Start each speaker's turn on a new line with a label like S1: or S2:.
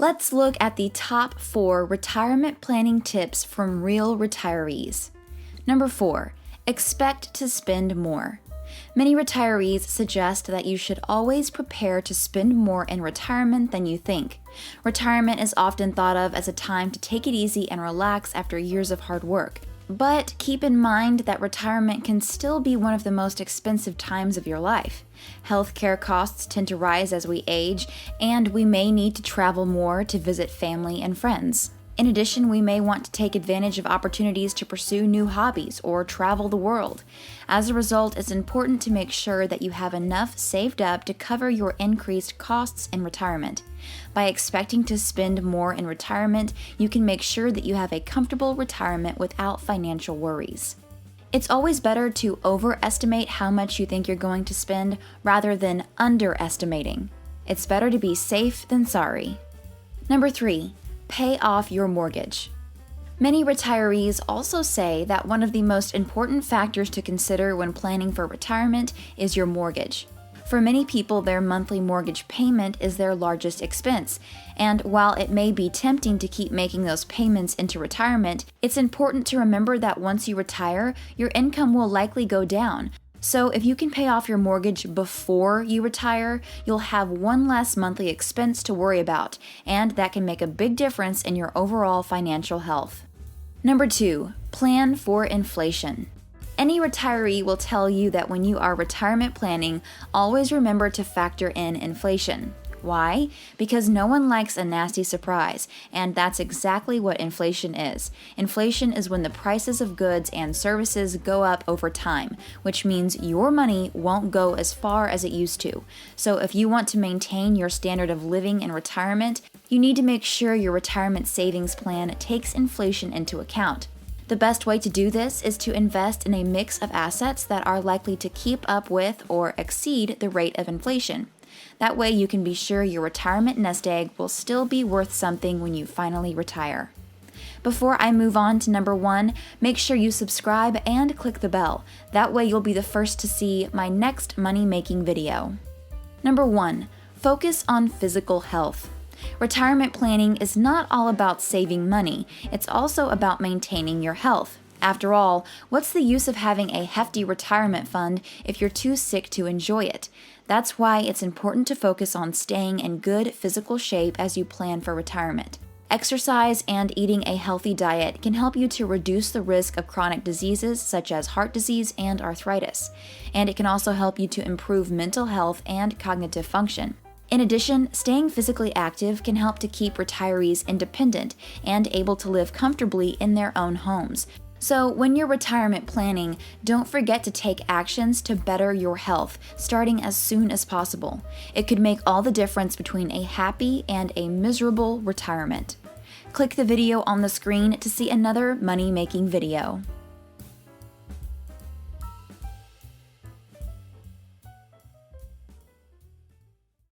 S1: Let's look at the top 4 retirement planning tips from real retirees. Number 4, expect to spend more. Many retirees suggest that you should always prepare to spend more in retirement than you think. Retirement is often thought of as a time to take it easy and relax after years of hard work. But keep in mind that retirement can still be one of the most expensive times of your life. Healthcare costs tend to rise as we age, and we may need to travel more to visit family and friends. In addition, we may want to take advantage of opportunities to pursue new hobbies or travel the world. As a result, it's important to make sure that you have enough saved up to cover your increased costs in retirement. By expecting to spend more in retirement, you can make sure that you have a comfortable retirement without financial worries. It's always better to overestimate how much you think you're going to spend rather than underestimating. It's better to be safe than sorry. Number 3. Pay off your mortgage. Many retirees also say that one of the most important factors to consider when planning for retirement is your mortgage. For many people, their monthly mortgage payment is their largest expense, and while it may be tempting to keep making those payments into retirement, it's important to remember that once you retire, your income will likely go down. So if you can pay off your mortgage before you retire, you'll have one less monthly expense to worry about, and that can make a big difference in your overall financial health. Number 2, plan for inflation. Any retiree will tell you that when you are retirement planning, always remember to factor in inflation. Why? Because no one likes a nasty surprise, and that's exactly what inflation is. Inflation is when the prices of goods and services go up over time, which means your money won't go as far as it used to. So if you want to maintain your standard of living in retirement, you need to make sure your retirement savings plan takes inflation into account. The best way to do this is to invest in a mix of assets that are likely to keep up with or exceed the rate of inflation. That way you can be sure your retirement nest egg will still be worth something when you finally retire. Before I move on to number 1, make sure you subscribe and click the bell. That way you'll be the first to see my next money-making video. Number 1, focus on physical health. Retirement planning is not all about saving money, it's also about maintaining your health. After all, what's the use of having a hefty retirement fund if you're too sick to enjoy it? That's why it's important to focus on staying in good physical shape as you plan for retirement. Exercise and eating a healthy diet can help you to reduce the risk of chronic diseases such as heart disease and arthritis, and it can also help you to improve mental health and cognitive function. In addition, staying physically active can help to keep retirees independent and able to live comfortably in their own homes. So when you're retirement planning, don't forget to take actions to better your health, starting as soon as possible. It could make all the difference between a happy and a miserable retirement. Click the video on the screen to see another money-making video.